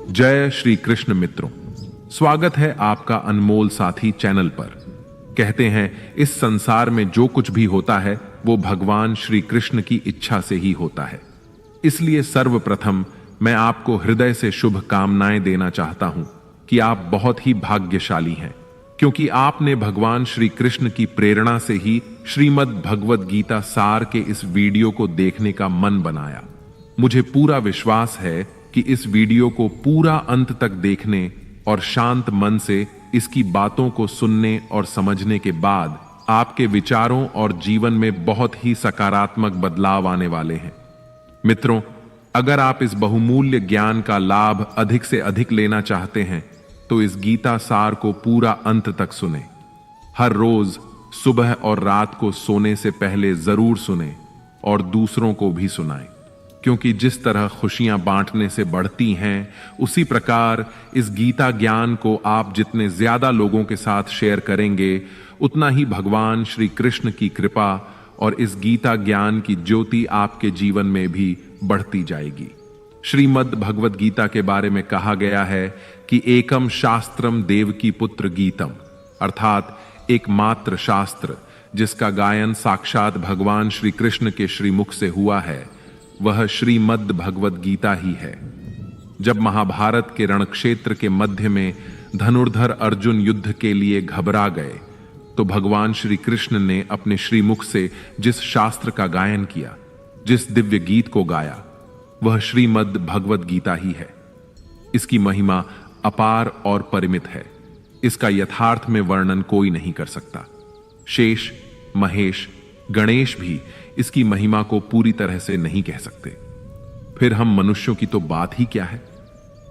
जय श्री कृष्ण मित्रों, स्वागत है आपका अनमोल साथी चैनल पर। कहते हैं इस संसार में जो कुछ भी होता है वो भगवान श्री कृष्ण की इच्छा से ही होता है। इसलिए सर्वप्रथम मैं आपको हृदय से शुभ कामनाएं देना चाहता हूं कि आप बहुत ही भाग्यशाली हैं, क्योंकि आपने भगवान श्री कृष्ण की प्रेरणा से ही श्रीमद् भगवद गीता सार के इस वीडियो को देखने का मन बनाया। मुझे पूरा विश्वास है कि इस वीडियो को पूरा अंत तक देखने और शांत मन से इसकी बातों को सुनने और समझने के बाद आपके विचारों और जीवन में बहुत ही सकारात्मक बदलाव आने वाले हैं। मित्रों, अगर आप इस बहुमूल्य ज्ञान का लाभ अधिक से अधिक लेना चाहते हैं तो इस गीता सार को पूरा अंत तक सुने। हर रोज सुबह और रात को सोने से पहले जरूर सुने और दूसरों को भी सुनाएं, क्योंकि जिस तरह खुशियां बांटने से बढ़ती हैं, उसी प्रकार इस गीता ज्ञान को आप जितने ज्यादा लोगों के साथ शेयर करेंगे, उतना ही भगवान श्री कृष्ण की कृपा और इस गीता ज्ञान की ज्योति आपके जीवन में भी बढ़ती जाएगी। श्रीमद् भगवद गीता के बारे में कहा गया है कि एकम शास्त्रम देवकी पुत्र गीतम, अर्थात एकमात्र शास्त्र जिसका गायन साक्षात भगवान श्री कृष्ण के श्रीमुख से हुआ है, वह श्रीमद् भगवद गीता ही है। जब महाभारत के रणक्षेत्र के मध्य में धनुर्धर अर्जुन युद्ध के लिए घबरा गए तो भगवान श्री कृष्ण ने अपने श्रीमुख से जिस शास्त्र का गायन किया, जिस दिव्य गीत को गाया, वह श्रीमद् भगवद गीता ही है। इसकी महिमा अपार और परिमित है। इसका यथार्थ में वर्णन कोई नहीं कर सकता। शेष, महेश, गणेश भी इसकी महिमा को पूरी तरह से नहीं कह सकते। फिर हम मनुष्यों की तो बात ही क्या है।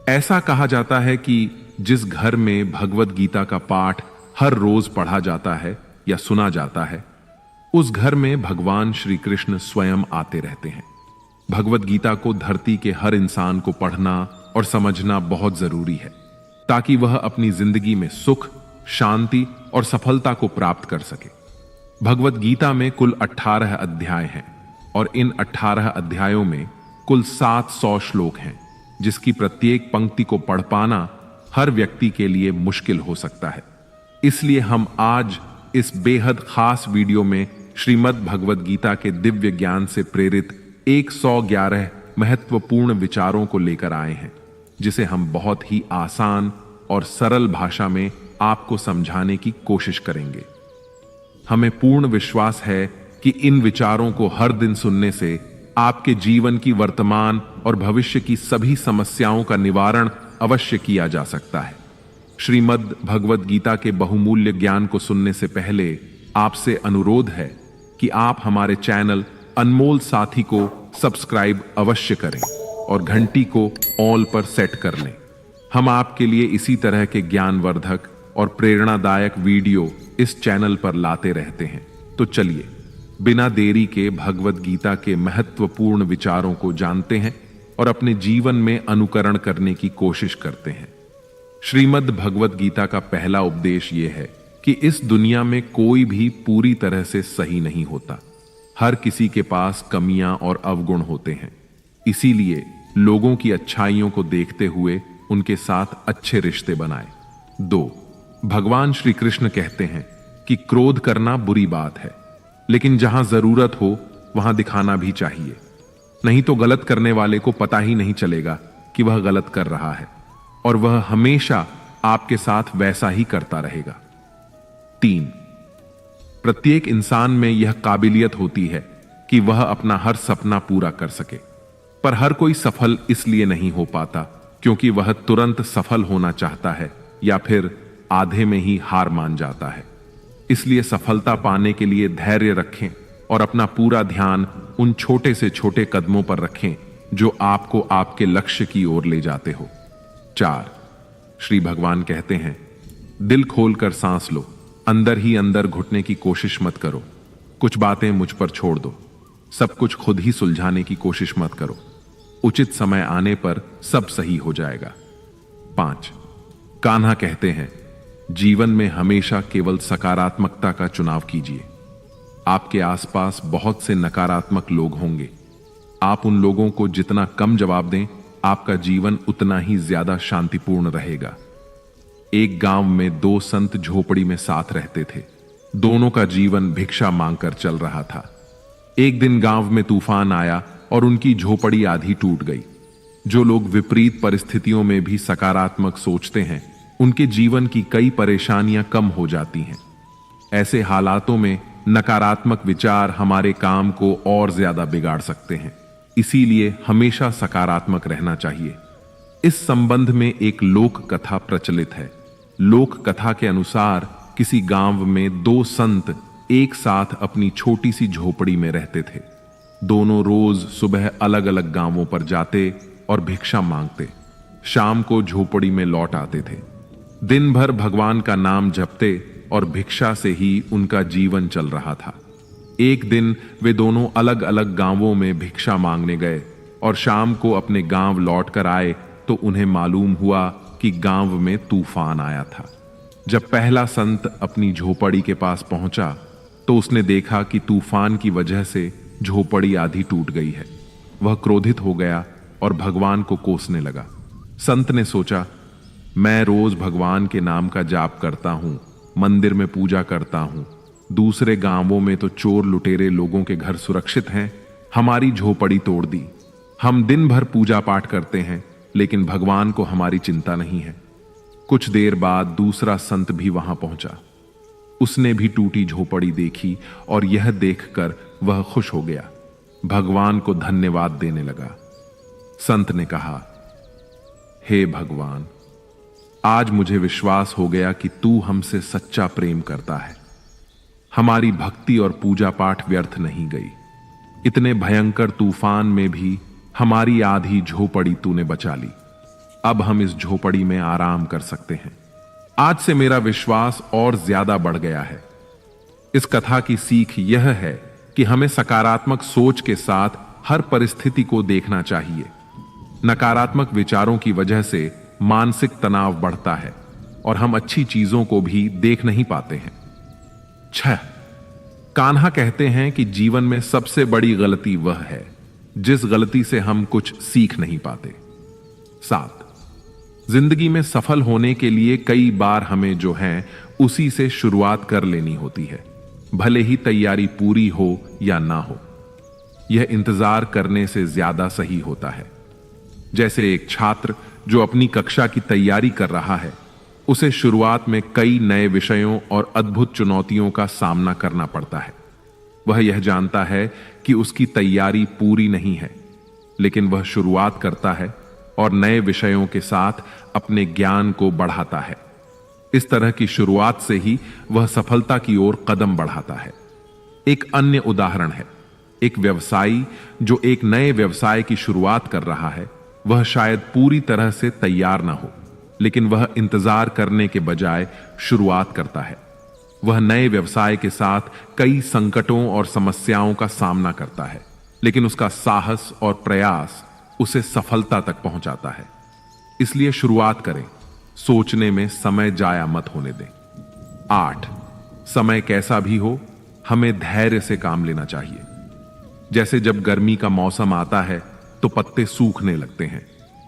ऐसा कहा जाता है कि जिस घर में भगवद गीता का पाठ हर रोज पढ़ा जाता है या सुना जाता है, उस घर में भगवान श्री कृष्ण स्वयं आते रहते हैं। भगवद गीता को धरती के हर इंसान को पढ़ना और समझना बहुत जरूरी है, ताकि वह अपनी जिंदगी में सुख, शांति और सफलता को प्राप्त कर सके। भगवद गीता में कुल 18 अध्याय हैं और इन 18 अध्यायों में कुल 700 श्लोक हैं, जिसकी प्रत्येक पंक्ति को पढ़ पाना हर व्यक्ति के लिए मुश्किल हो सकता है। इसलिए हम आज इस बेहद खास वीडियो में श्रीमद् भगवद गीता के दिव्य ज्ञान से प्रेरित 111 महत्वपूर्ण विचारों को लेकर आए हैं, जिसे हम बहुत ही आसान और सरल भाषा में आपको समझाने की कोशिश करेंगे। हमें पूर्ण विश्वास है कि इन विचारों को हर दिन सुनने से आपके जीवन की वर्तमान और भविष्य की सभी समस्याओं का निवारण अवश्य किया जा सकता है। श्रीमद् भगवद गीता के बहुमूल्य ज्ञान को सुनने से पहले आपसे अनुरोध है कि आप हमारे चैनल अनमोल साथी को सब्सक्राइब अवश्य करें और घंटी को ऑल पर सेट कर लें। हम आपके लिए इसी तरह के ज्ञानवर्धक और प्रेरणादायक वीडियो इस चैनल पर लाते रहते हैं। तो चलिए बिना देरी के भगवद गीता के महत्वपूर्ण विचारों को जानते हैं और अपने जीवन में अनुकरण करने की कोशिश करते हैं। श्रीमद् भगवद गीता का पहला उपदेश यह है कि इस दुनिया में कोई भी पूरी तरह से सही नहीं होता। हर किसी के पास कमियां और अवगुण होते हैं। इसीलिए लोगों की अच्छाइयों को देखते हुए उनके साथ अच्छे रिश्ते बनाएं। 2, भगवान श्री कृष्ण कहते हैं कि क्रोध करना बुरी बात है, लेकिन जहां जरूरत हो वहां दिखाना भी चाहिए, नहीं तो गलत करने वाले को पता ही नहीं चलेगा कि वह गलत कर रहा है और वह हमेशा आपके साथ वैसा ही करता रहेगा। 3, प्रत्येक इंसान में यह काबिलियत होती है कि वह अपना हर सपना पूरा कर सके, पर हर कोई सफल इसलिए नहीं हो पाता क्योंकि वह तुरंत सफल होना चाहता है या फिर आधे में ही हार मान जाता है। इसलिए सफलता पाने के लिए धैर्य रखें और अपना पूरा ध्यान उन छोटे से छोटे कदमों पर रखें जो आपको आपके लक्ष्य की ओर ले जाते हो। 4, श्री भगवान कहते हैं, दिल खोलकर सांस लो, अंदर ही अंदर घुटने की कोशिश मत करो। कुछ बातें मुझ पर छोड़ दो, सब कुछ खुद ही सुलझाने की कोशिश मत करो। उचित समय आने पर सब सही हो जाएगा। 5, कान्हा कहते हैं, जीवन में हमेशा केवल सकारात्मकता का चुनाव कीजिए। आपके आसपास बहुत से नकारात्मक लोग होंगे। आप उन लोगों को जितना कम जवाब दें, आपका जीवन उतना ही ज्यादा शांतिपूर्ण रहेगा। एक गांव में दो संत झोपड़ी में साथ रहते थे। दोनों का जीवन भिक्षा मांगकर चल रहा था। एक दिन गांव में तूफान आया और उनकी झोपड़ी आधी टूट गई। जो लोग विपरीत परिस्थितियों में भी सकारात्मक सोचते हैं, उनके जीवन की कई परेशानियां कम हो जाती हैं। ऐसे हालातों में नकारात्मक विचार हमारे काम को और ज्यादा बिगाड़ सकते हैं। इसीलिए हमेशा सकारात्मक रहना चाहिए। इस संबंध में एक लोक कथा प्रचलित है। लोक कथा के अनुसार किसी गांव में दो संत एक साथ अपनी छोटी सी झोपड़ी में रहते थे। दोनों रोज सुबह अलग अलग गांवों पर जाते और भिक्षा मांगते। शाम को झोपड़ी में लौट आते थे। दिन भर भगवान का नाम जपते और भिक्षा से ही उनका जीवन चल रहा था। एक दिन वे दोनों अलग अलग गांवों में भिक्षा मांगने गए और शाम को अपने गांव लौट कर आए तो उन्हें मालूम हुआ कि गांव में तूफान आया था। जब पहला संत अपनी झोपड़ी के पास पहुंचा तो उसने देखा कि तूफान की वजह से झोपड़ी आधी टूट गई है। वह क्रोधित हो गया और भगवान को कोसने लगा। संत ने सोचा, मैं रोज भगवान के नाम का जाप करता हूं, मंदिर में पूजा करता हूं, दूसरे गांवों में तो चोर लुटेरे लोगों के घर सुरक्षित हैं, हमारी झोपड़ी तोड़ दी। हम दिन भर पूजा पाठ करते हैं, लेकिन भगवान को हमारी चिंता नहीं है। कुछ देर बाद दूसरा संत भी वहां पहुंचा। उसने भी टूटी झोपड़ी देखी और यह देखकर वह खुश हो गया, भगवान को धन्यवाद देने लगा। संत ने कहा, हे भगवान, आज मुझे विश्वास हो गया कि तू हमसे सच्चा प्रेम करता है। हमारी भक्ति और पूजा पाठ व्यर्थ नहीं गई। इतने भयंकर तूफान में भी हमारी आधी झोपड़ी तूने बचा ली। अब हम इस झोपड़ी में आराम कर सकते हैं। आज से मेरा विश्वास और ज्यादा बढ़ गया है। इस कथा की सीख यह है कि हमें सकारात्मक सोच के साथ हर परिस्थिति को देखना चाहिए। नकारात्मक विचारों की वजह से मानसिक तनाव बढ़ता है और हम अच्छी चीजों को भी देख नहीं पाते हैं। 6. कान्हा कहते हैं कि जीवन में सबसे बड़ी गलती वह है जिस गलती से हम कुछ सीख नहीं पाते। 7. जिंदगी में सफल होने के लिए कई बार हमें जो है उसी से शुरुआत कर लेनी होती है, भले ही तैयारी पूरी हो या ना हो। यह इंतजार करने से ज्यादा सही होता है। जैसे एक छात्र जो अपनी कक्षा की तैयारी कर रहा है, उसे शुरुआत में कई नए विषयों और अद्भुत चुनौतियों का सामना करना पड़ता है। वह यह जानता है कि उसकी तैयारी पूरी नहीं है, लेकिन वह शुरुआत करता है और नए विषयों के साथ अपने ज्ञान को बढ़ाता है। इस तरह की शुरुआत से ही वह सफलता की ओर कदम बढ़ाता है। एक अन्य उदाहरण है, एक व्यवसायी जो एक नए व्यवसाय की शुरुआत कर रहा है, वह शायद पूरी तरह से तैयार ना हो, लेकिन वह इंतजार करने के बजाय शुरुआत करता है। वह नए व्यवसाय के साथ कई संकटों और समस्याओं का सामना करता है, लेकिन उसका साहस और प्रयास उसे सफलता तक पहुंचाता है। इसलिए शुरुआत करें, सोचने में समय जाया मत होने दें। 8. समय कैसा भी हो, हमें धैर्य से काम लेना चाहिए। जैसे जब गर्मी का मौसम आता है तो पत्ते सूखने लगते हैं।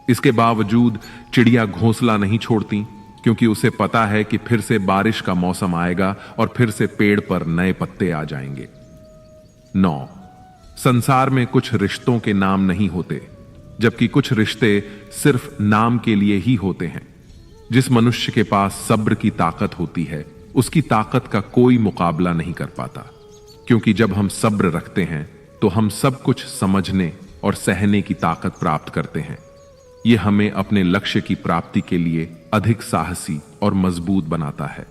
इसके बावजूद चिड़िया घोंसला नहीं छोड़ती, क्योंकि उसे पता है कि फिर से बारिश का मौसम आएगा और फिर से पेड़ पर नए पत्ते आ जाएंगे। 9. संसार में कुछ रिश्तों के नाम नहीं होते, जबकि कुछ रिश्ते सिर्फ नाम के लिए ही होते हैं। जिस मनुष्य के पास सब्र की ताकत होती है, उसकी ताकत का कोई मुकाबला नहीं कर पाता, क्योंकि जब हम सब्र रखते हैं तो हम सब कुछ समझने और सहने की ताकत प्राप्त करते हैं। यह हमें अपने लक्ष्य की प्राप्ति के लिए अधिक साहसी और मजबूत बनाता है।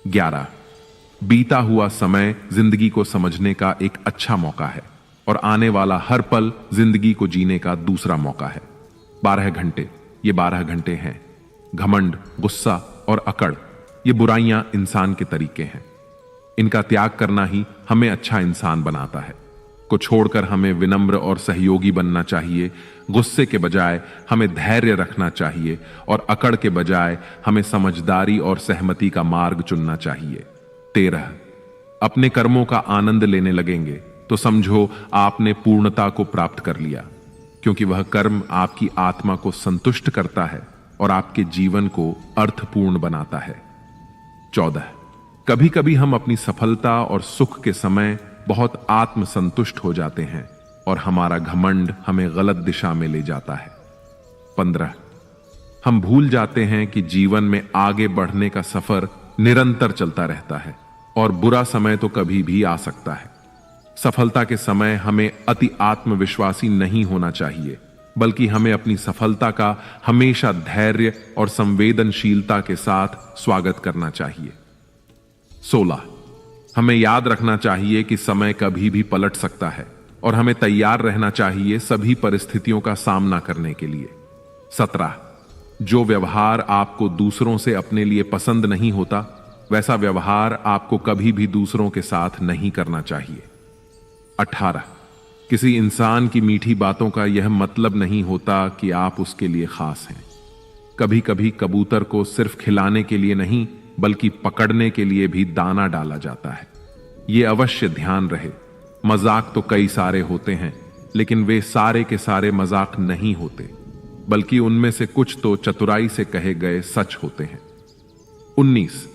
11. बीता हुआ समय जिंदगी को समझने का एक अच्छा मौका है और आने वाला हर पल जिंदगी को जीने का दूसरा मौका है। 12 घंटे, ये 12 घंटे हैं। घमंड, गुस्सा और अकड़, ये बुराइयां इंसान के तरीके हैं। इनका त्याग करना ही हमें अच्छा इंसान बनाता है। को छोड़कर हमें विनम्र और सहयोगी बनना चाहिए। गुस्से के बजाय हमें धैर्य रखना चाहिए और अकड़ के बजाय हमें समझदारी और सहमति का मार्ग चुनना चाहिए। 13. अपने कर्मों का आनंद लेने लगेंगे तो समझो आपने पूर्णता को प्राप्त कर लिया, क्योंकि वह कर्म आपकी आत्मा को संतुष्ट करता है और आपके जीवन को अर्थपूर्ण बनाता है। 14, कभी कभी हम अपनी सफलता और सुख के समय बहुत आत्मसंतुष्ट हो जाते हैं और हमारा घमंड हमें गलत दिशा में ले जाता है। 15, हम भूल जाते हैं कि जीवन में आगे बढ़ने का सफर निरंतर चलता रहता है और बुरा समय तो कभी भी आ सकता है। सफलता के समय हमें अति आत्मविश्वासी नहीं होना चाहिए, बल्कि हमें अपनी सफलता का हमेशा धैर्य और संवेदनशीलता के साथ स्वागत करना चाहिए। 16, हमें याद रखना चाहिए कि समय कभी भी पलट सकता है और हमें तैयार रहना चाहिए सभी परिस्थितियों का सामना करने के लिए। 17, जो व्यवहार आपको दूसरों से अपने लिए पसंद नहीं होता, वैसा व्यवहार आपको कभी भी दूसरों के साथ नहीं करना चाहिए। 18, किसी इंसान की मीठी बातों का यह मतलब नहीं होता कि आप उसके लिए खास हैं। कभी कभी कबूतर को सिर्फ खिलाने के लिए नहीं, बल्कि पकड़ने के लिए भी दाना डाला जाता है। यह अवश्य ध्यान रहे, मजाक तो कई सारे होते हैं, लेकिन वे सारे के सारे मजाक नहीं होते, बल्कि उनमें से कुछ तो चतुराई से कहे गए सच होते हैं। 19,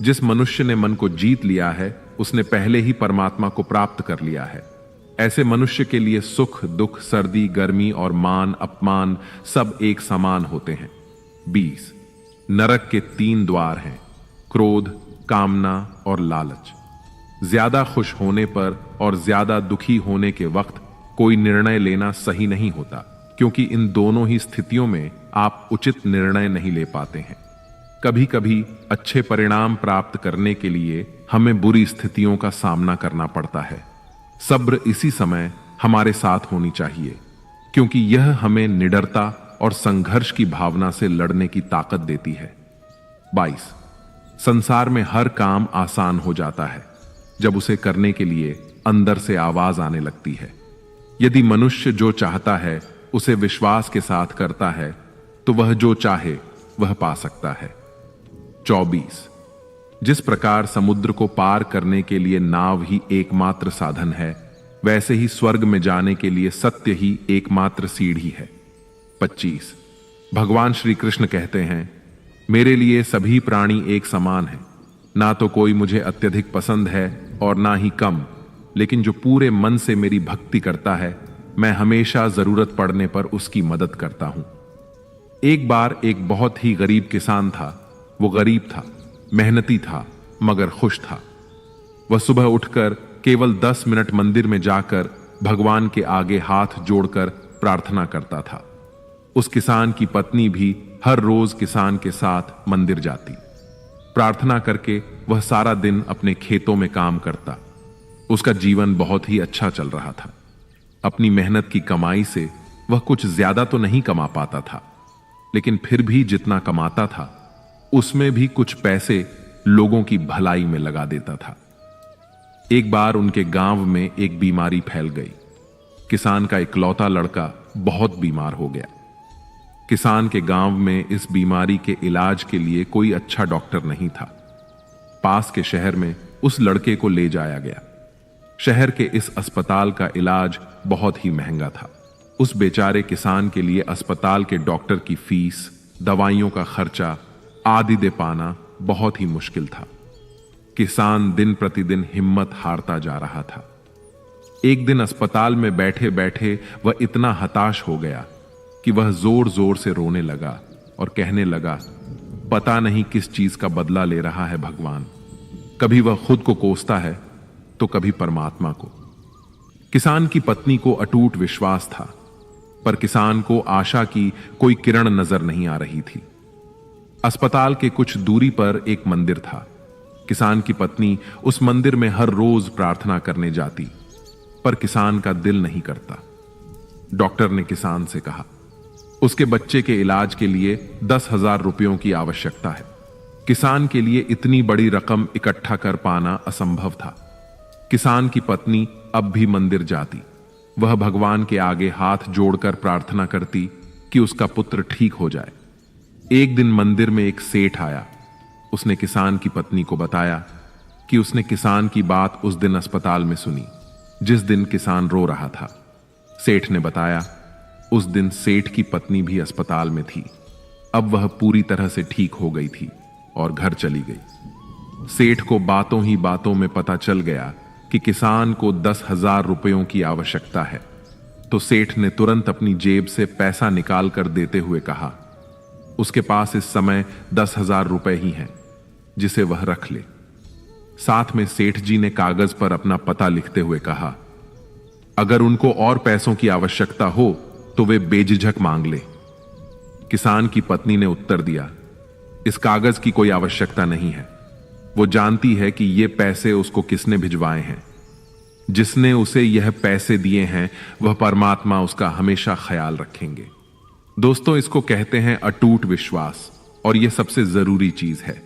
जिस मनुष्य ने मन को जीत लिया है, उसने पहले ही परमात्मा को प्राप्त कर लिया है। ऐसे मनुष्य के लिए सुख दुख, सर्दी गर्मी और मान अपमान सब एक समान होते हैं। 20, नरक के 3 द्वार हैं, क्रोध, कामना और लालच। ज्यादा खुश होने पर और ज्यादा दुखी होने के वक्त कोई निर्णय लेना सही नहीं होता, क्योंकि इन दोनों ही स्थितियों में आप उचित निर्णय नहीं ले पाते हैं। कभी कभी अच्छे परिणाम प्राप्त करने के लिए हमें बुरी स्थितियों का सामना करना पड़ता है। सब्र इसी समय हमारे साथ होनी चाहिए, क्योंकि यह हमें निडरता और संघर्ष की भावना से लड़ने की ताकत देती है। 22, संसार में हर काम आसान हो जाता है जब उसे करने के लिए अंदर से आवाज आने लगती है। यदि मनुष्य जो चाहता है उसे विश्वास के साथ करता है, तो वह जो चाहे वह पा सकता है। 24, जिस प्रकार समुद्र को पार करने के लिए नाव ही एकमात्र साधन है, वैसे ही स्वर्ग में जाने के लिए सत्य ही एकमात्र सीढ़ी है। 25, भगवान श्री कृष्ण कहते हैं, मेरे लिए सभी प्राणी एक समान हैं, ना तो कोई मुझे अत्यधिक पसंद है और ना ही कम, लेकिन जो पूरे मन से मेरी भक्ति करता है, मैं हमेशा जरूरत पड़ने पर उसकी मदद करता हूं। एक बार एक बहुत ही गरीब किसान था। वो गरीब था, मेहनती था, मगर खुश था। वह सुबह उठकर केवल 10 मिनट मंदिर में जाकर भगवान के आगे हाथ जोड़कर प्रार्थना करता था। उस किसान की पत्नी भी हर रोज किसान के साथ मंदिर जाती। प्रार्थना करके वह सारा दिन अपने खेतों में काम करता। उसका जीवन बहुत ही अच्छा चल रहा था। अपनी मेहनत की कमाई से वह कुछ ज्यादा तो नहीं कमा पाता था, लेकिन फिर भी जितना कमाता था उसमें भी कुछ पैसे लोगों की भलाई में लगा देता था। एक बार उनके गांव में एक बीमारी फैल गई। किसान का इकलौता लड़का बहुत बीमार हो गया। किसान के गांव में इस बीमारी के इलाज के लिए कोई अच्छा डॉक्टर नहीं था। पास के शहर में उस लड़के को ले जाया गया। शहर के इस अस्पताल का इलाज बहुत ही महंगा था। उस बेचारे किसान के लिए अस्पताल के डॉक्टर की फीस, दवाइयों का खर्चा आदि दे पाना बहुत ही मुश्किल था। किसान दिन प्रतिदिन हिम्मत हारता जा रहा था। एक दिन अस्पताल में बैठे बैठे वह इतना हताश हो गया कि वह जोर जोर से रोने लगा और कहने लगा, पता नहीं किस चीज का बदला ले रहा है भगवान। कभी वह खुद को कोसता है तो कभी परमात्मा को। किसान की पत्नी को अटूट विश्वास था, पर किसान को आशा की कोई किरण नजर नहीं आ रही थी। अस्पताल के कुछ दूरी पर एक मंदिर था। किसान की पत्नी उस मंदिर में हर रोज प्रार्थना करने जाती, पर किसान का दिल नहीं करता। डॉक्टर ने किसान से कहा, उसके बच्चे के इलाज के लिए 10,000 रुपयों की आवश्यकता है। किसान के लिए इतनी बड़ी रकम इकट्ठा कर पाना असंभव था। किसान की पत्नी अब भी मंदिर जाती। वह भगवान के आगे हाथ जोड़कर प्रार्थना करती कि उसका पुत्र ठीक हो जाए। एक दिन मंदिर में एक सेठ आया। उसने किसान की पत्नी को बताया कि उसने किसान की बात उस दिन अस्पताल में सुनी, जिस दिन किसान रो रहा था। सेठ ने बताया, उस दिन सेठ की पत्नी भी अस्पताल में थी। अब वह पूरी तरह से ठीक हो गई थी और घर चली गई। सेठ को बातों ही बातों में पता चल गया कि किसान को 10,000 रुपयों की आवश्यकता है। तो सेठ ने तुरंत अपनी जेब से पैसा निकाल कर देते हुए कहा, उसके पास इस समय 10,000 रुपए ही हैं, जिसे वह रख ले। साथ में सेठ जी ने कागज पर अपना पता लिखते हुए कहा, अगर उनको और पैसों की आवश्यकता हो तो वे बेझिझक मांग ले। किसान की पत्नी ने उत्तर दिया, इस कागज की कोई आवश्यकता नहीं है। वो जानती है कि ये पैसे उसको किसने भिजवाए हैं। जिसने उसे यह पैसे दिए हैं वह परमात्मा उसका हमेशा ख्याल रखेंगे। दोस्तों, इसको कहते हैं अटूट विश्वास, और यह सबसे जरूरी चीज है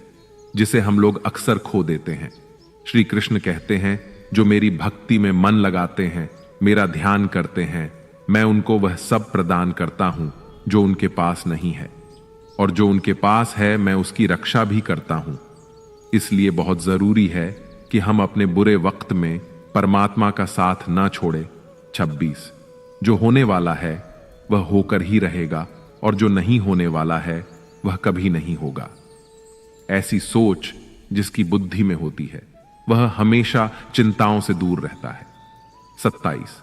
जिसे हम लोग अक्सर खो देते हैं। श्री कृष्ण कहते हैं, जो मेरी भक्ति में मन लगाते हैं, मेरा ध्यान करते हैं, मैं उनको वह सब प्रदान करता हूं जो उनके पास नहीं है, और जो उनके पास है मैं उसकी रक्षा भी करता हूं। इसलिए बहुत जरूरी है कि हम अपने बुरे वक्त में परमात्मा का साथ ना छोड़े। 26 जो होने वाला है वह होकर ही रहेगा, और जो नहीं होने वाला है वह कभी नहीं होगा। ऐसी सोच जिसकी बुद्धि में होती है वह हमेशा चिंताओं से दूर रहता है। 27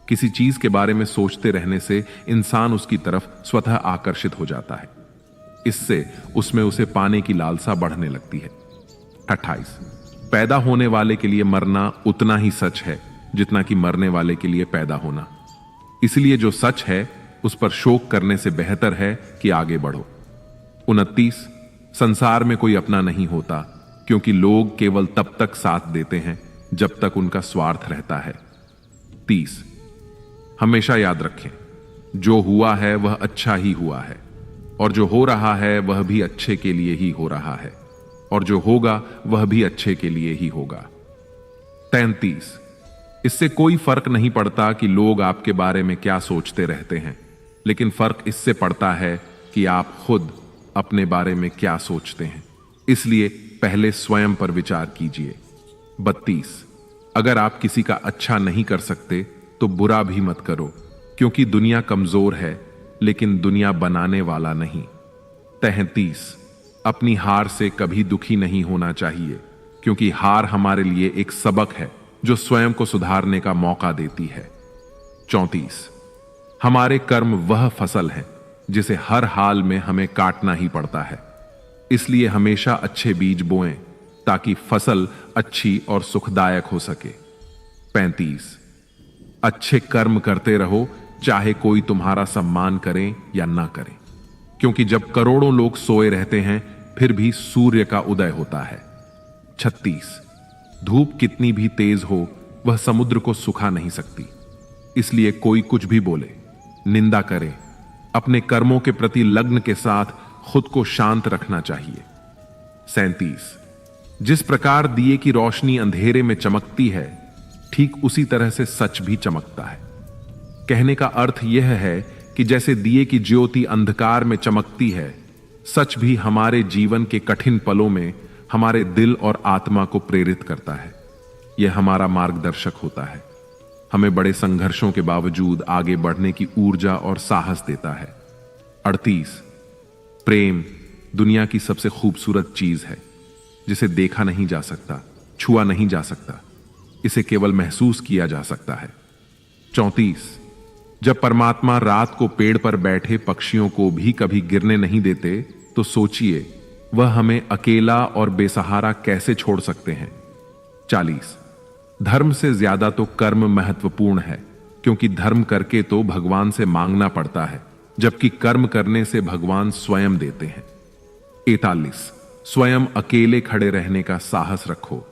किसी चीज के बारे में सोचते रहने से इंसान उसकी तरफ स्वतः आकर्षित हो जाता है। इससे उसमें उसे पाने की लालसा बढ़ने लगती है। 28 पैदा होने वाले के लिए मरना उतना ही सच है जितना कि मरने वाले के लिए पैदा होना। इसलिए जो सच है उस पर शोक करने से बेहतर है कि आगे बढ़ो। 29 संसार में कोई अपना नहीं होता, क्योंकि लोग केवल तब तक साथ देते हैं जब तक उनका स्वार्थ रहता है। 30 हमेशा याद रखें, जो हुआ है वह अच्छा ही हुआ है, और जो हो रहा है वह भी अच्छे के लिए ही हो रहा है, और जो होगा वह भी अच्छे के लिए ही होगा। 33 इससे कोई फर्क नहीं पड़ता कि लोग आपके बारे में क्या सोचते रहते हैं, लेकिन फर्क इससे पड़ता है कि आप खुद अपने बारे में क्या सोचते हैं। इसलिए पहले स्वयं पर विचार कीजिए। 32 अगर आप किसी का अच्छा नहीं कर सकते तो बुरा भी मत करो, क्योंकि दुनिया कमजोर है लेकिन दुनिया बनाने वाला नहीं। 33 अपनी हार से कभी दुखी नहीं होना चाहिए, क्योंकि हार हमारे लिए एक सबक है जो स्वयं को सुधारने का मौका देती है। 34 हमारे कर्म वह फसल है जिसे हर हाल में हमें काटना ही पड़ता है। इसलिए हमेशा अच्छे बीज बोएं ताकि फसल अच्छी और सुखदायक हो सके। 35 अच्छे कर्म करते रहो, चाहे कोई तुम्हारा सम्मान करे या ना करे, क्योंकि जब करोड़ों लोग सोए रहते हैं फिर भी सूर्य का उदय होता है। 36 धूप कितनी भी तेज हो वह समुद्र को सुखा नहीं सकती। इसलिए कोई कुछ भी बोले, निंदा करे, अपने कर्मों के प्रति लग्न के साथ खुद को शांत रखना चाहिए। 37 जिस प्रकार दिए की रोशनी अंधेरे में चमकती है, ठीक उसी तरह से सच भी चमकता है। कहने का अर्थ यह है कि जैसे दिए की ज्योति अंधकार में चमकती है, सच भी हमारे जीवन के कठिन पलों में हमारे दिल और आत्मा को प्रेरित करता है। यह हमारा मार्गदर्शक होता है, हमें बड़े संघर्षों के बावजूद आगे बढ़ने की ऊर्जा और साहस देता है। 38 प्रेम दुनिया की सबसे खूबसूरत चीज है, जिसे देखा नहीं जा सकता, छुआ नहीं जा सकता, इसे केवल महसूस किया जा सकता है। 34 जब परमात्मा रात को पेड़ पर बैठे पक्षियों को भी कभी गिरने नहीं देते, तो सोचिए वह हमें अकेला और बेसहारा कैसे छोड़ सकते हैं। 40 धर्म से ज्यादा तो कर्म महत्वपूर्ण है, क्योंकि धर्म करके तो भगवान से मांगना पड़ता है, जबकि कर्म करने से भगवान स्वयं देते हैं। 41 स्वयं अकेले खड़े रहने का साहस रखो।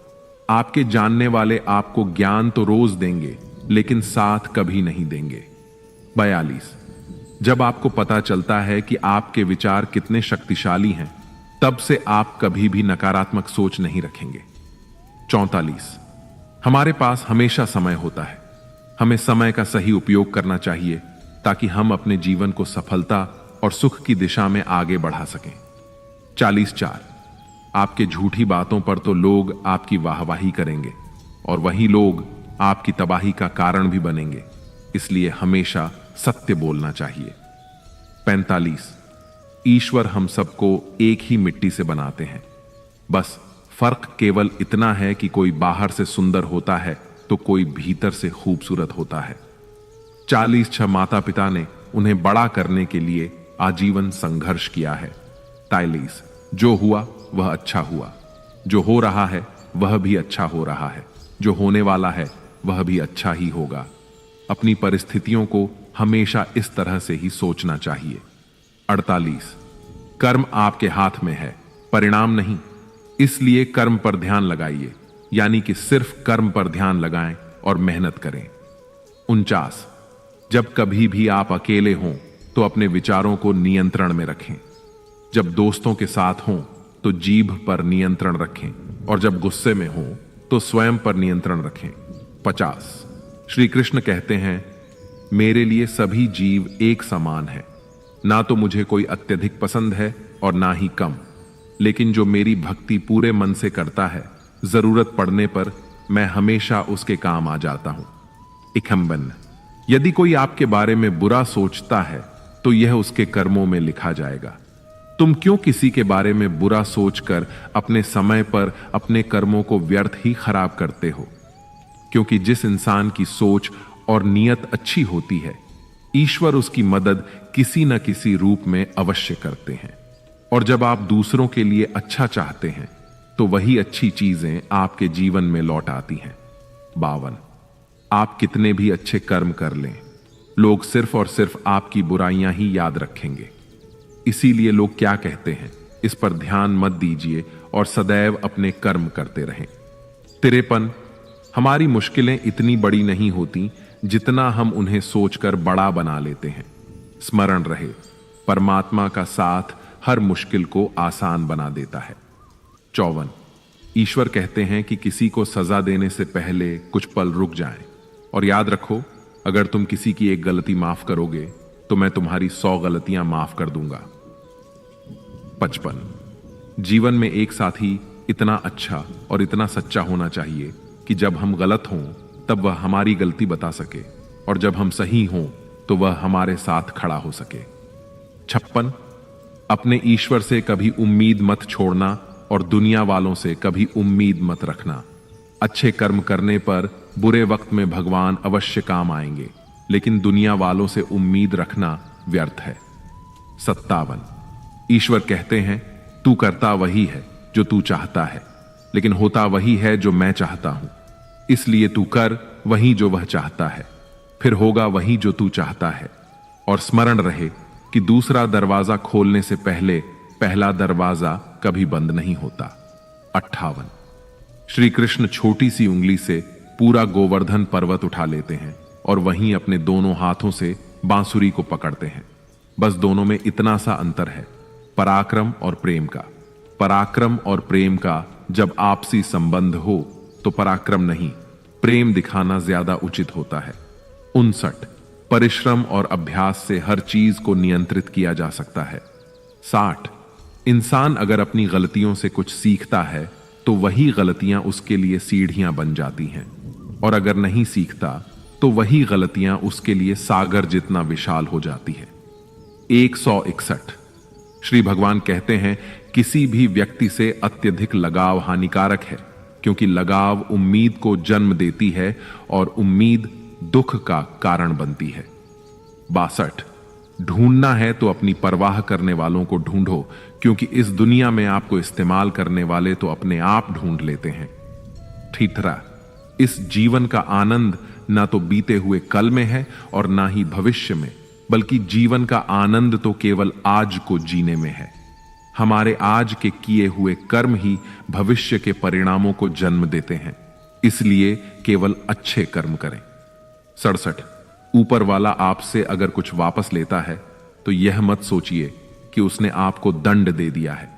आपके जानने वाले आपको ज्ञान तो रोज देंगे, लेकिन साथ कभी नहीं देंगे। 42 जब आपको पता चलता है कि आपके विचार कितने शक्तिशाली हैं, तब से आप कभी भी नकारात्मक सोच नहीं रखेंगे। 44 हमारे पास हमेशा समय होता है, हमें समय का सही उपयोग करना चाहिए ताकि हम अपने जीवन को सफलता और सुख की दिशा में आगे बढ़ा सकें। 44 आपके झूठी बातों पर तो लोग आपकी वाहवाही करेंगे, और वही लोग आपकी तबाही का कारण भी बनेंगे। इसलिए हमेशा सत्य बोलना चाहिए। 45, ईश्वर हम सबको एक ही मिट्टी से बनाते हैं, बस फर्क केवल इतना है कि कोई बाहर से सुंदर होता है तो कोई भीतर से खूबसूरत होता है। 46 माता पिता ने उन्हें बड़ा करने के लिए आजीवन संघर्ष किया है। 43, जो हुआ वह अच्छा हुआ, जो हो रहा है वह भी अच्छा हो रहा है, जो होने वाला है वह भी अच्छा ही होगा। अपनी परिस्थितियों को हमेशा इस तरह से ही सोचना चाहिए। 48, कर्म आपके हाथ में है, परिणाम नहीं, इसलिए कर्म पर ध्यान लगाइए, यानी कि सिर्फ कर्म पर ध्यान लगाएं और मेहनत करें। 49, जब कभी भी आप अकेले हों तो अपने विचारों को नियंत्रण में रखें। जब दोस्तों के साथ हों तो जीभ पर नियंत्रण रखें, और जब गुस्से में हों तो स्वयं पर नियंत्रण रखें। 50, श्री कृष्ण कहते हैं, मेरे लिए सभी जीव एक समान है, ना तो मुझे कोई अत्यधिक पसंद है और ना ही कम, लेकिन जो मेरी भक्ति पूरे मन से करता है, जरूरत पड़ने पर मैं हमेशा उसके काम आ जाता हूं। 51, यदि कोई आपके बारे में बुरा सोचता है तो यह उसके कर्मों में लिखा जाएगा। तुम क्यों किसी के बारे में बुरा सोचकर अपने समय पर अपने कर्मों को व्यर्थ ही खराब करते हो? क्योंकि जिस इंसान की सोच और नीयत अच्छी होती है, ईश्वर उसकी मदद किसी न किसी रूप में अवश्य करते हैं। और जब आप दूसरों के लिए अच्छा चाहते हैं तो वही अच्छी चीजें आपके जीवन में लौट आती हैं। 52, आप कितने भी अच्छे कर्म कर लें, लोग सिर्फ और सिर्फ आपकी बुराइयां ही याद रखेंगे। इसीलिए लोग क्या कहते हैं, इस पर ध्यान मत दीजिए और सदैव अपने कर्म करते रहें। 53, हमारी मुश्किलें इतनी बड़ी नहीं होती जितना हम उन्हें सोचकर बड़ा बना लेते हैं। स्मरण रहे, परमात्मा का साथ हर मुश्किल को आसान बना देता है। 54, ईश्वर कहते हैं कि किसी को सजा देने से पहले कुछ पल रुक जाएं, और याद रखो, अगर तुम किसी की एक गलती माफ करोगे तो मैं तुम्हारी 100 गलतियां माफ कर दूंगा। 55, जीवन में एक साथी इतना अच्छा और इतना सच्चा होना चाहिए कि जब हम गलत हों तब वह हमारी गलती बता सके, और जब हम सही हों तो वह हमारे साथ खड़ा हो सके। 56, अपने ईश्वर से कभी उम्मीद मत छोड़ना और दुनिया वालों से कभी उम्मीद मत रखना। अच्छे कर्म करने पर बुरे वक्त में भगवान अवश्य काम आएंगे, लेकिन दुनिया वालों से उम्मीद रखना व्यर्थ है। 57, ईश्वर कहते हैं, तू करता वही है जो तू चाहता है, लेकिन होता वही है जो मैं चाहता हूं, इसलिए तू कर वही जो वह चाहता है, फिर होगा वही जो तू चाहता है। और स्मरण रहे कि दूसरा दरवाजा खोलने से पहले पहला दरवाजा कभी बंद नहीं होता। 58, श्री कृष्ण छोटी सी उंगली से पूरा गोवर्धन पर्वत उठा लेते हैं और वहीं अपने दोनों हाथों से बांसुरी को पकड़ते हैं। बस दोनों में इतना सा अंतर है, पराक्रम और प्रेम का। पराक्रम और प्रेम का जब आपसी संबंध हो तो पराक्रम नहीं, प्रेम दिखाना ज्यादा उचित होता है। 59, परिश्रम और अभ्यास से हर चीज को नियंत्रित किया जा सकता है। 60, इंसान अगर अपनी गलतियों से कुछ सीखता है तो वही गलतियां उसके लिए सीढ़ियां बन जाती हैं, और अगर नहीं सीखता तो वही गलतियां उसके लिए सागर जितना विशाल हो जाती है। 161, श्री भगवान कहते हैं, किसी भी व्यक्ति से अत्यधिक लगाव हानिकारक है, क्योंकि लगाव उम्मीद को जन्म देती है और उम्मीद दुख का कारण बनती है। 62, ढूंढना है तो अपनी परवाह करने वालों को ढूंढो, क्योंकि इस दुनिया में आपको इस्तेमाल करने वाले तो अपने आप ढूंढ लेते हैं। 63, इस जीवन का आनंद ना तो बीते हुए कल में है और ना ही भविष्य में, बल्कि जीवन का आनंद तो केवल आज को जीने में है। हमारे आज के किए हुए कर्म ही भविष्य के परिणामों को जन्म देते हैं, इसलिए केवल अच्छे कर्म करें। 67, ऊपर वाला आपसे अगर कुछ वापस लेता है तो यह मत सोचिए कि उसने आपको दंड दे दिया है।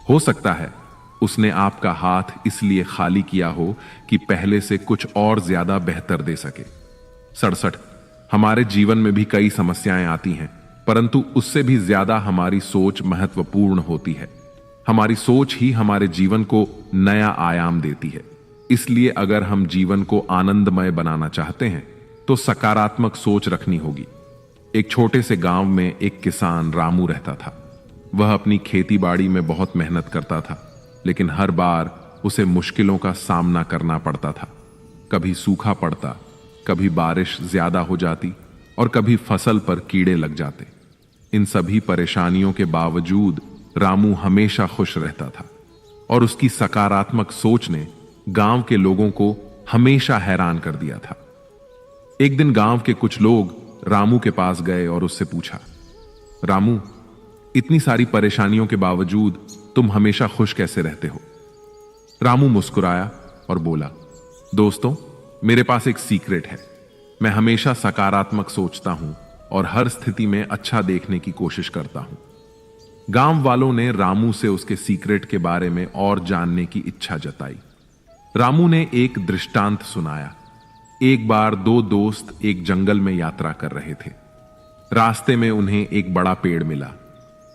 हो सकता है उसने आपका हाथ इसलिए खाली किया हो कि पहले से कुछ और ज्यादा बेहतर दे सके। 67, हमारे जीवन में भी कई समस्याएं आती हैं, परंतु उससे भी ज्यादा हमारी सोच महत्वपूर्ण होती है। हमारी सोच ही हमारे जीवन को नया आयाम देती है। इसलिए अगर हम जीवन को आनंदमय बनाना चाहते हैं तो सकारात्मक सोच रखनी होगी। एक छोटे से गांव में एक किसान रामू रहता था। वह अपनी खेती बाड़ी में बहुत मेहनत करता था, लेकिन हर बार उसे मुश्किलों का सामना करना पड़ता था। कभी सूखा पड़ता, कभी बारिश ज्यादा हो जाती और कभी फसल पर कीड़े लग जाते। इन सभी परेशानियों के बावजूद रामू हमेशा खुश रहता था और उसकी सकारात्मक सोच ने गांव के लोगों को हमेशा हैरान कर दिया था। एक दिन गांव के कुछ लोग रामू के पास गए और उससे पूछा, रामू, इतनी सारी परेशानियों के बावजूद तुम हमेशा खुश कैसे रहते हो? रामू मुस्कुराया और बोला, दोस्तों, मेरे पास एक सीक्रेट है। मैं हमेशा सकारात्मक सोचता हूं और हर स्थिति में अच्छा देखने की कोशिश करता हूं। गांव वालों ने रामू से उसके सीक्रेट के बारे में और जानने की इच्छा जताई। रामू ने एक दृष्टांत सुनाया। एक बार दो दोस्त एक जंगल में यात्रा कर रहे थे। रास्ते में उन्हें एक बड़ा पेड़ मिला,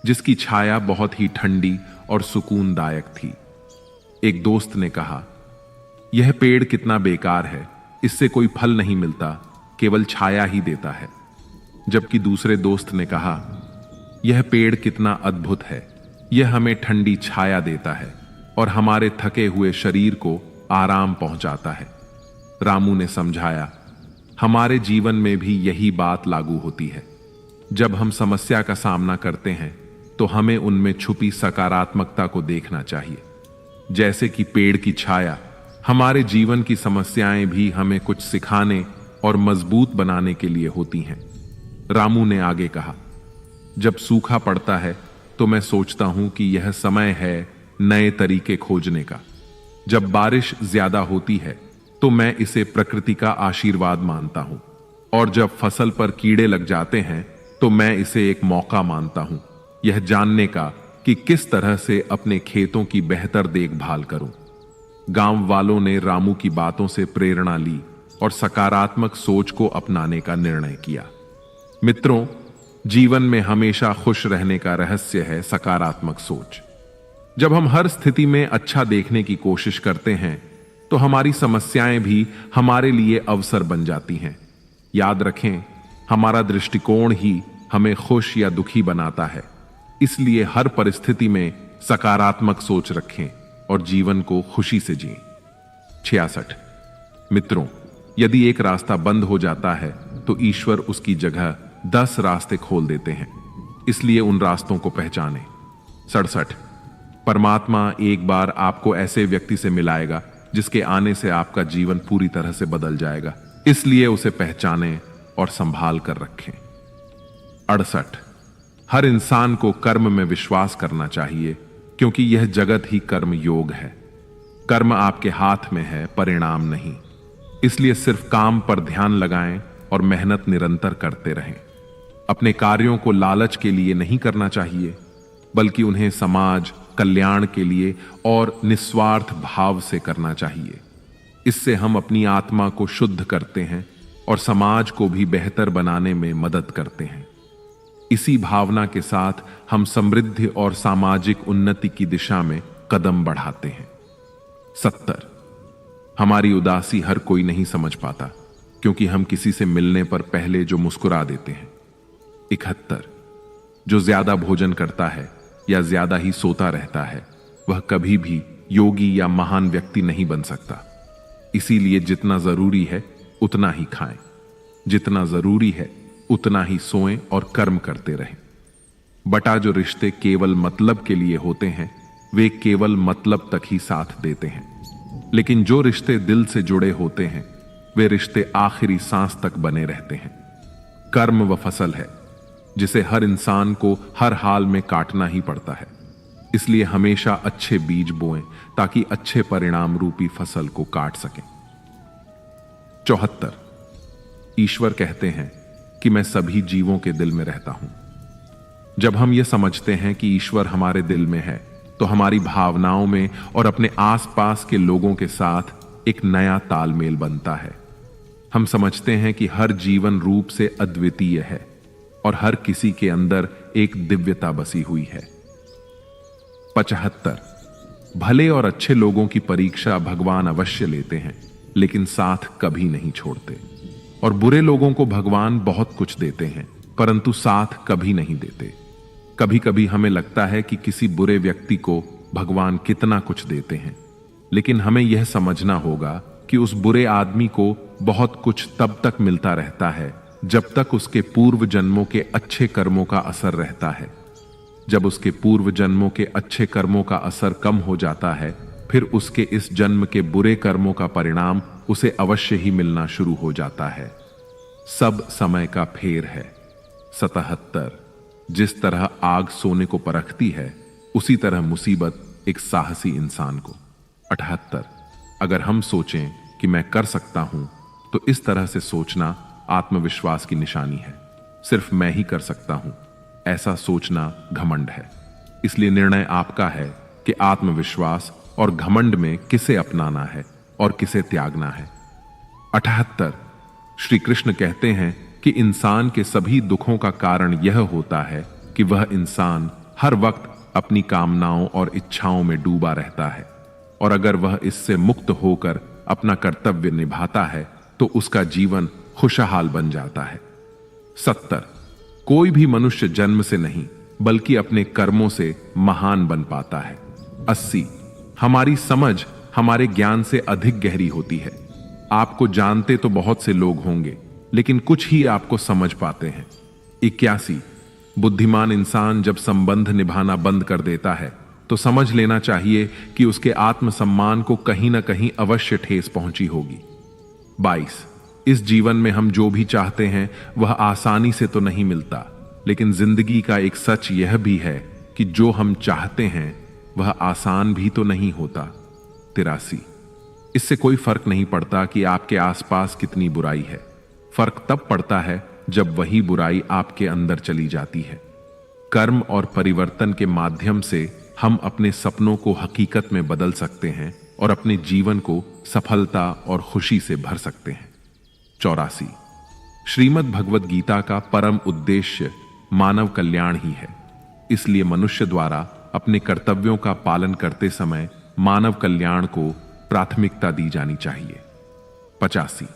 जिसकी छाया बहुत ही ठंडी और सुकूनदायक थी। एक दोस्त ने कहा, यह पेड़ कितना बेकार है, इससे कोई फल नहीं मिलता, केवल छाया ही देता है। जबकि दूसरे दोस्त ने कहा, यह पेड़ कितना अद्भुत है, यह हमें ठंडी छाया देता है और हमारे थके हुए शरीर को आराम पहुंचाता है। रामू ने समझाया, हमारे जीवन में भी यही बात लागू होती है। जब हम समस्या का सामना करते हैं तो हमें उनमें छुपी सकारात्मकता को देखना चाहिए। जैसे कि पेड़ की छाया, हमारे जीवन की समस्याएं भी हमें कुछ सिखाने और मजबूत बनाने के लिए होती हैं। रामू ने आगे कहा, जब सूखा पड़ता है तो मैं सोचता हूं कि यह समय है नए तरीके खोजने का। जब बारिश ज्यादा होती है तो मैं इसे प्रकृति का आशीर्वाद मानता हूं, और जब फसल पर कीड़े लग जाते हैं तो मैं इसे एक मौका मानता हूं, यह जानने का कि किस तरह से अपने खेतों की बेहतर देखभाल करूं। गांव वालों ने रामू की बातों से प्रेरणा ली और सकारात्मक सोच को अपनाने का निर्णय किया। मित्रों, जीवन में हमेशा खुश रहने का रहस्य है सकारात्मक सोच। जब हम हर स्थिति में अच्छा देखने की कोशिश करते हैं तो हमारी समस्याएं भी हमारे लिए अवसर बन जाती हैं। याद रखें, हमारा दृष्टिकोण ही हमें खुश या दुखी बनाता है। इसलिए हर परिस्थिति में सकारात्मक सोच रखें और जीवन को खुशी से जिएं। 66। मित्रों, यदि एक रास्ता बंद हो जाता है तो ईश्वर उसकी जगह 10 रास्ते खोल देते हैं, इसलिए उन रास्तों को पहचानें। 67। परमात्मा एक बार आपको ऐसे व्यक्ति से मिलाएगा जिसके आने से आपका जीवन पूरी तरह से बदल जाएगा, इसलिए उसे पहचानें और संभाल कर रखें। 68। हर इंसान को कर्म में विश्वास करना चाहिए, क्योंकि यह जगत ही कर्म योग है। कर्म आपके हाथ में है, परिणाम नहीं। इसलिए सिर्फ काम पर ध्यान लगाएं और मेहनत निरंतर करते रहें। अपने कार्यों को लालच के लिए नहीं करना चाहिए, बल्कि उन्हें समाज कल्याण के लिए और निस्वार्थ भाव से करना चाहिए। इससे हम अपनी आत्मा को शुद्ध करते हैं और समाज को भी बेहतर बनाने में मदद करते हैं। इसी भावना के साथ हम समृद्धि और सामाजिक उन्नति की दिशा में कदम बढ़ाते हैं। 70। हमारी उदासी हर कोई नहीं समझ पाता, क्योंकि हम किसी से मिलने पर पहले जो मुस्कुरा देते हैं। 71। जो ज्यादा भोजन करता है या ज्यादा ही सोता रहता है, वह कभी भी योगी या महान व्यक्ति नहीं बन सकता। इसीलिए जितना जरूरी है उतना ही खाएं, जितना जरूरी है उतना ही सोएं और कर्म करते रहें। बटा जो रिश्ते केवल मतलब के लिए होते हैं, वे केवल मतलब तक ही साथ देते हैं, लेकिन जो रिश्ते दिल से जुड़े होते हैं, वे रिश्ते आखिरी सांस तक बने रहते हैं। कर्म व फसल है जिसे हर इंसान को हर हाल में काटना ही पड़ता है। इसलिए हमेशा अच्छे बीज बोएं ताकि अच्छे परिणाम रूपी फसल को काट सकें। 74। ईश्वर कहते हैं कि मैं सभी जीवों के दिल में रहता हूं। जब हम यह समझते हैं कि ईश्वर हमारे दिल में है, तो हमारी भावनाओं में और अपने आसपास के लोगों के साथ एक नया तालमेल बनता है। हम समझते हैं कि हर जीवन रूप से अद्वितीय है और हर किसी के अंदर एक दिव्यता बसी हुई है। 75। भले और अच्छे लोगों की परीक्षा भगवान अवश्य लेते हैं, लेकिन साथ कभी नहीं छोड़ते। और बुरे लोगों को भगवान बहुत कुछ देते हैं, परंतु साथ कभी नहीं देते। कभी कभी हमें लगता है कि किसी बुरे व्यक्ति को भगवान कितना कुछ देते हैं, लेकिन हमें यह समझना होगा कि उस बुरे आदमी को बहुत कुछ तब तक मिलता रहता है जब तक उसके पूर्व जन्मों के अच्छे कर्मों का असर रहता है। जब उसके पूर्व जन्मों के अच्छे कर्मों का असर कम हो जाता है, फिर उसके इस जन्म के बुरे कर्मों का परिणाम उसे अवश्य ही मिलना शुरू हो जाता है। सब समय का फेर है। 77 जिस तरह आग सोने को परखती है, उसी तरह मुसीबत एक साहसी इंसान को। 78 अगर हम सोचें कि मैं कर सकता हूं, तो इस तरह से सोचना आत्मविश्वास की निशानी है। सिर्फ मैं ही कर सकता हूं, ऐसा सोचना घमंड है। इसलिए निर्णय आपका है कि आत्मविश्वास और घमंड में किसे अपनाना है और किसे त्यागना है। 78 श्री कृष्ण कहते हैं कि इंसान के सभी दुखों का कारण यह होता है कि वह इंसान हर वक्त अपनी कामनाओं और इच्छाओं में डूबा रहता है, और अगर वह इससे मुक्त होकर अपना कर्तव्य निभाता है तो उसका जीवन खुशहाल बन जाता है। 70 कोई भी मनुष्य जन्म से नहीं बल्कि अपने कर्मों से महान बन पाता है। 80 हमारी समझ हमारे ज्ञान से अधिक गहरी होती है। आपको जानते तो बहुत से लोग होंगे, लेकिन कुछ ही आपको समझ पाते हैं। 81 बुद्धिमान इंसान जब संबंध निभाना बंद कर देता है तो समझ लेना चाहिए कि उसके आत्मसम्मान को कहीं ना कहीं अवश्य ठेस पहुंची होगी। 22 इस जीवन में हम जो भी चाहते हैं वह आसानी से तो नहीं मिलता, लेकिन जिंदगी का एक सच यह भी है कि जो हम चाहते हैं वह आसान भी तो नहीं होता। 83 इससे कोई फर्क नहीं पड़ता कि आपके आसपास कितनी बुराई है। फर्क तब पड़ता है जब वही बुराई आपके अंदर चली जाती है। कर्म और परिवर्तन के माध्यम से हम अपने सपनों को हकीकत में बदल सकते हैं और अपने जीवन को सफलता और खुशी से भर सकते हैं। 84 श्रीमद् भगवद गीता का परम उद्देश्य मानव कल्याण ही है। इसलिए मनुष्य द्वारा अपने कर्तव्यों का पालन करते समय मानव कल्याण को प्राथमिकता दी जानी चाहिए। 85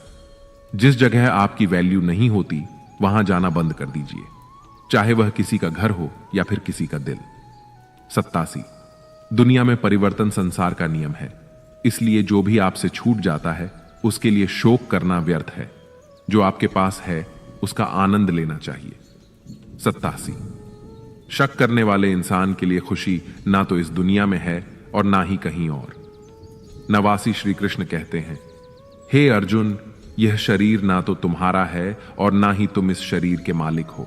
जिस जगह आपकी वैल्यू नहीं होती वहां जाना बंद कर दीजिए, चाहे वह किसी का घर हो या फिर किसी का दिल। 87 दुनिया में परिवर्तन संसार का नियम है, इसलिए जो भी आपसे छूट जाता है उसके लिए शोक करना व्यर्थ है। जो आपके पास है उसका आनंद लेना चाहिए। 87 शक करने वाले इंसान के लिए खुशी ना तो इस दुनिया में है और ना ही कहीं और। 89 श्री कृष्ण कहते हैं, हे अर्जुन, यह शरीर ना तो तुम्हारा है और ना ही तुम इस शरीर के मालिक हो।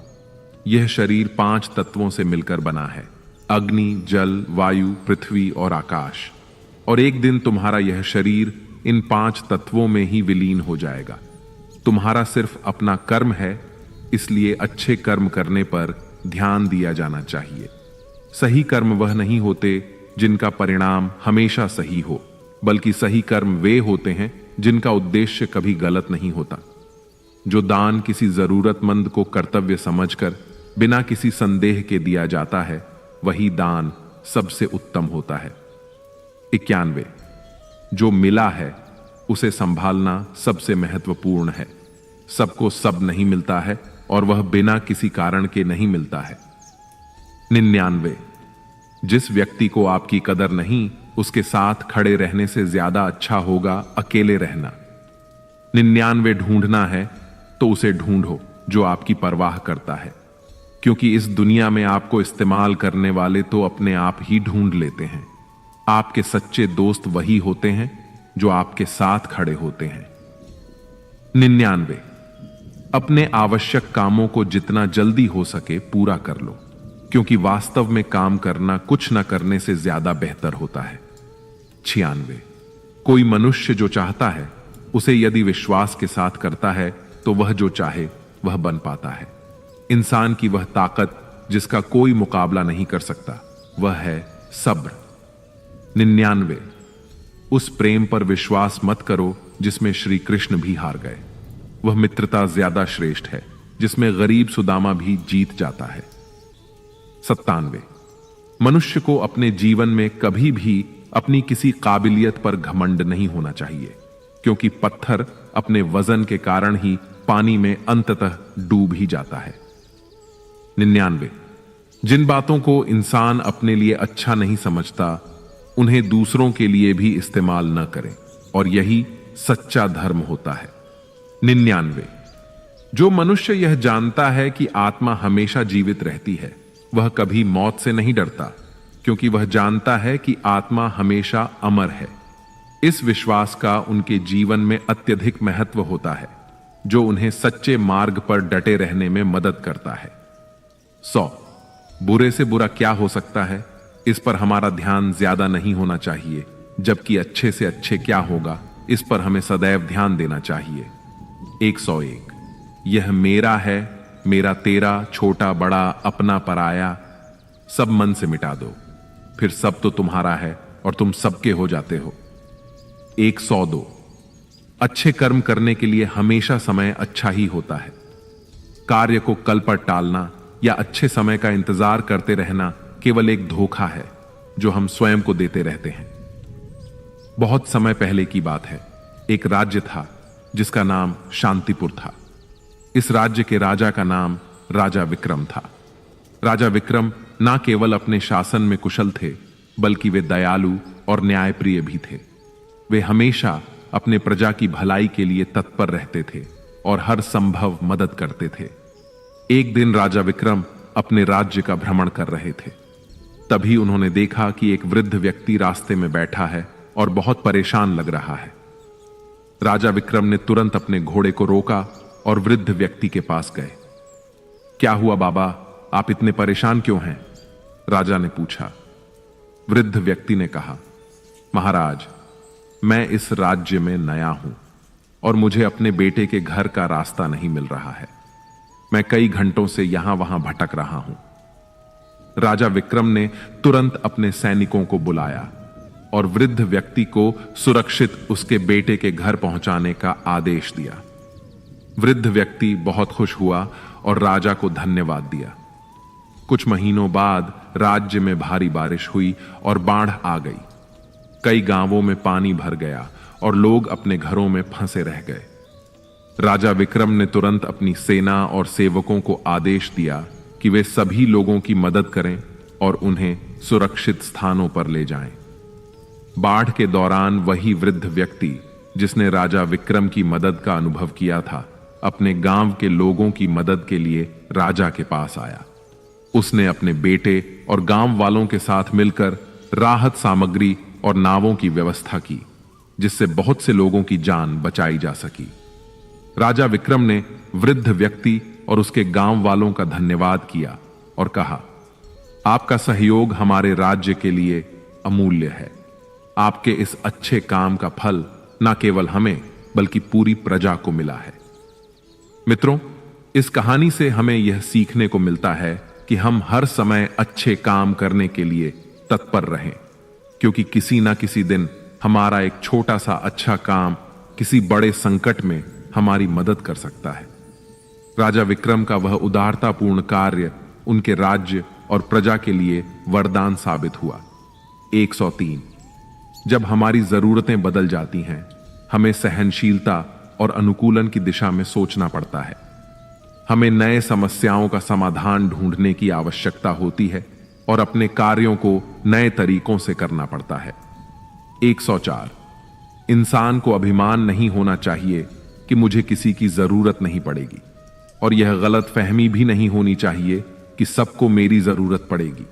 यह शरीर 5 तत्वों से मिलकर बना है, अग्नि, जल, वायु, पृथ्वी और आकाश। और एक दिन तुम्हारा यह शरीर इन 5 तत्वों में ही विलीन हो जाएगा। तुम्हारा सिर्फ अपना कर्म है, इसलिए अच्छे कर्म करने पर ध्यान दिया जाना चाहिए। सही कर्म वह नहीं होते जिनका परिणाम हमेशा सही हो, बल्कि सही कर्म वे होते हैं जिनका उद्देश्य कभी गलत नहीं होता। जो दान किसी जरूरतमंद को कर्तव्य समझकर बिना किसी संदेह के दिया जाता है, वही दान सबसे उत्तम होता है। 91 जो मिला है उसे संभालना सबसे महत्वपूर्ण है। सबको सब नहीं मिलता है और वह बिना किसी कारण के नहीं मिलता है। 99 जिस व्यक्ति को आपकी कदर नहीं, उसके साथ खड़े रहने से ज्यादा अच्छा होगा अकेले रहना। 99 ढूंढना है तो उसे ढूंढो जो आपकी परवाह करता है, क्योंकि इस दुनिया में आपको इस्तेमाल करने वाले तो अपने आप ही ढूंढ लेते हैं। आपके सच्चे दोस्त वही होते हैं जो आपके साथ खड़े होते हैं। 99 अपने आवश्यक कामों को जितना जल्दी हो सके पूरा कर लो, क्योंकि वास्तव में काम करना कुछ न करने से ज्यादा बेहतर होता है। 96 कोई मनुष्य जो चाहता है उसे यदि विश्वास के साथ करता है तो वह जो चाहे वह बन पाता है। इंसान की वह ताकत जिसका कोई मुकाबला नहीं कर सकता, वह है सब्र। 99 उस प्रेम पर विश्वास मत करो जिसमें श्री कृष्ण भी हार गए। वह मित्रता ज्यादा श्रेष्ठ है जिसमें गरीब सुदामा भी जीत जाता है। 97 मनुष्य को अपने जीवन में कभी भी अपनी किसी काबिलियत पर घमंड नहीं होना चाहिए, क्योंकि पत्थर अपने वजन के कारण ही पानी में अंततः डूब ही जाता है। 99। जिन बातों को इंसान अपने लिए अच्छा नहीं समझता उन्हें दूसरों के लिए भी इस्तेमाल न करें, और यही सच्चा धर्म होता है। 99। जो मनुष्य यह जानता है कि आत्मा हमेशा जीवित रहती है, वह कभी मौत से नहीं डरता, क्योंकि वह जानता है कि आत्मा हमेशा अमर है। इस विश्वास का उनके जीवन में अत्यधिक महत्व होता है, जो उन्हें सच्चे मार्ग पर डटे रहने में मदद करता है। 100। बुरे से बुरा क्या हो सकता है, इस पर हमारा ध्यान ज्यादा नहीं होना चाहिए, जबकि अच्छे से अच्छे क्या होगा, इस पर हमें सदैव ध्यान देना चाहिए। 101। यह मेरा है, मेरा तेरा, छोटा बड़ा, अपना पराया, सब मन से मिटा दो, फिर सब तो तुम्हारा है और तुम सबके हो जाते हो। 102। अच्छे कर्म करने के लिए हमेशा समय अच्छा ही होता है। कार्य को कल पर टालना या अच्छे समय का इंतजार करते रहना केवल एक धोखा है जो हम स्वयं को देते रहते हैं। बहुत समय पहले की बात है, एक राज्य था जिसका नाम शांतिपुर था। इस राज्य के राजा का नाम राजा विक्रम था। राजा विक्रम ना केवल अपने शासन में कुशल थे, बल्कि वे दयालु और न्यायप्रिय भी थे। वे हमेशा अपने प्रजा की भलाई के लिए तत्पर रहते थे और हर संभव मदद करते थे। एक दिन राजा विक्रम अपने राज्य का भ्रमण कर रहे थे। तभी उन्होंने देखा कि एक वृद्ध व्यक्ति रास्ते में बैठा है और बहुत परेशान लग रहा है। राजा विक्रम ने तुरंत अपने घोड़े को रोका और वृद्ध व्यक्ति के पास गए। क्या हुआ बाबा, आप इतने परेशान क्यों हैं? राजा ने पूछा। वृद्ध व्यक्ति ने कहा, महाराज, मैं इस राज्य में नया हूं और मुझे अपने बेटे के घर का रास्ता नहीं मिल रहा है। मैं कई घंटों से यहां वहां भटक रहा हूं। राजा विक्रम ने तुरंत अपने सैनिकों को बुलाया और वृद्ध व्यक्ति को सुरक्षित उसके बेटे के घर पहुंचाने का आदेश दिया। वृद्ध व्यक्ति बहुत खुश हुआ और राजा को धन्यवाद दिया। कुछ महीनों बाद राज्य में भारी बारिश हुई और बाढ़ आ गई। कई गांवों में पानी भर गया और लोग अपने घरों में फंसे रह गए। राजा विक्रम ने तुरंत अपनी सेना और सेवकों को आदेश दिया कि वे सभी लोगों की मदद करें और उन्हें सुरक्षित स्थानों पर ले जाएं। बाढ़ के दौरान वही वृद्ध व्यक्ति जिसने राजा विक्रम की मदद का अनुभव किया था, अपने गांव के लोगों की मदद के लिए राजा के पास आया। उसने अपने बेटे और गांव वालों के साथ मिलकर राहत सामग्री और नावों की व्यवस्था की, जिससे बहुत से लोगों की जान बचाई जा सकी। राजा विक्रम ने वृद्ध व्यक्ति और उसके गांव वालों का धन्यवाद किया और कहा, आपका सहयोग हमारे राज्य के लिए अमूल्य है। आपके इस अच्छे काम का फल न केवल हमें बल्कि पूरी प्रजा को मिला है। मित्रों, इस कहानी से हमें यह सीखने को मिलता है कि हम हर समय अच्छे काम करने के लिए तत्पर रहें, क्योंकि किसी ना किसी दिन हमारा एक छोटा सा अच्छा काम किसी बड़े संकट में हमारी मदद कर सकता है। राजा विक्रम का वह उदारतापूर्ण कार्य उनके राज्य और प्रजा के लिए वरदान साबित हुआ। 103। जब हमारी जरूरतें बदल जाती हैं, हमें सहनशीलता और अनुकूलन की दिशा में सोचना पड़ता है। हमें नए समस्याओं का समाधान ढूंढने की आवश्यकता होती है और अपने कार्यों को नए तरीकों से करना पड़ता है। 104। इंसान को अभिमान नहीं होना चाहिए कि मुझे किसी की जरूरत नहीं पड़ेगी, और यह गलत फहमी भी नहीं होनी चाहिए कि सबको मेरी जरूरत पड़ेगी।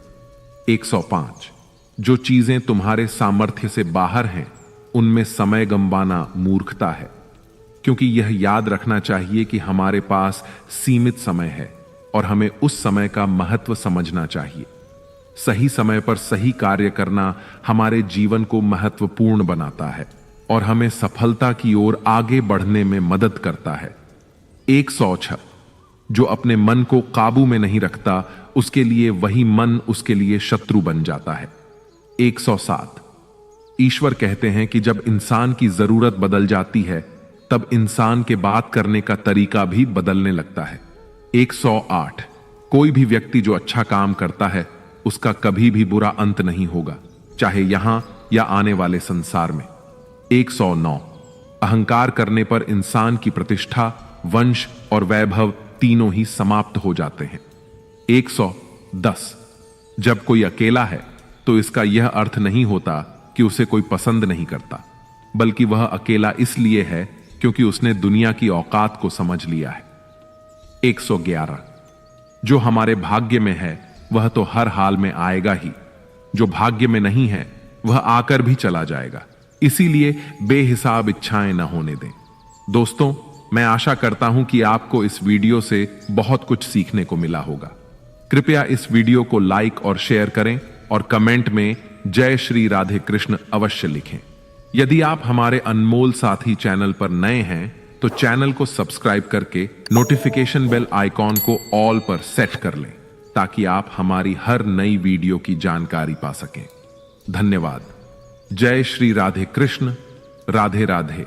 105। जो चीजें तुम्हारे सामर्थ्य से बाहर हैं, उनमें समय गंवाना मूर्खता है, क्योंकि यह याद रखना चाहिए कि हमारे पास सीमित समय है और हमें उस समय का महत्व समझना चाहिए। सही समय पर सही कार्य करना हमारे जीवन को महत्वपूर्ण बनाता है और हमें सफलता की ओर आगे बढ़ने में मदद करता है। 106। जो अपने मन को काबू में नहीं रखता, उसके लिए वही मन उसके लिए शत्रु बन जाता है। 107। ईश्वर कहते हैं कि जब इंसान की जरूरत बदल जाती है, तब इंसान के बात करने का तरीका भी बदलने लगता है। 108। कोई भी व्यक्ति जो अच्छा काम करता है, उसका कभी भी बुरा अंत नहीं होगा, चाहे यहां या आने वाले संसार में। 109। अहंकार करने पर इंसान की प्रतिष्ठा, वंश और वैभव तीनों ही समाप्त हो जाते हैं। 110। जब कोई अकेला है तो इसका यह अर्थ नहीं होता कि उसे कोई पसंद नहीं करता, बल्कि वह अकेला इसलिए है क्योंकि उसने दुनिया की औकात को समझ लिया है। 111। जो हमारे भाग्य में है वह तो हर हाल में आएगा ही, जो भाग्य में नहीं है वह आकर भी चला जाएगा, इसीलिए बेहिसाब इच्छाएं न होने दें। दोस्तों, मैं आशा करता हूं कि आपको इस वीडियो से बहुत कुछ सीखने को मिला होगा। कृपया इस वीडियो को लाइक और शेयर करें और कमेंट में जय श्री राधे कृष्ण अवश्य लिखें। यदि आप हमारे अनमोल साथी चैनल पर नए हैं तो चैनल को सब्सक्राइब करके नोटिफिकेशन बेल आइकॉन को ऑल पर सेट कर लें ताकि आप हमारी हर नई वीडियो की जानकारी पा सकें। धन्यवाद। जय श्री राधे कृष्ण। राधे राधे।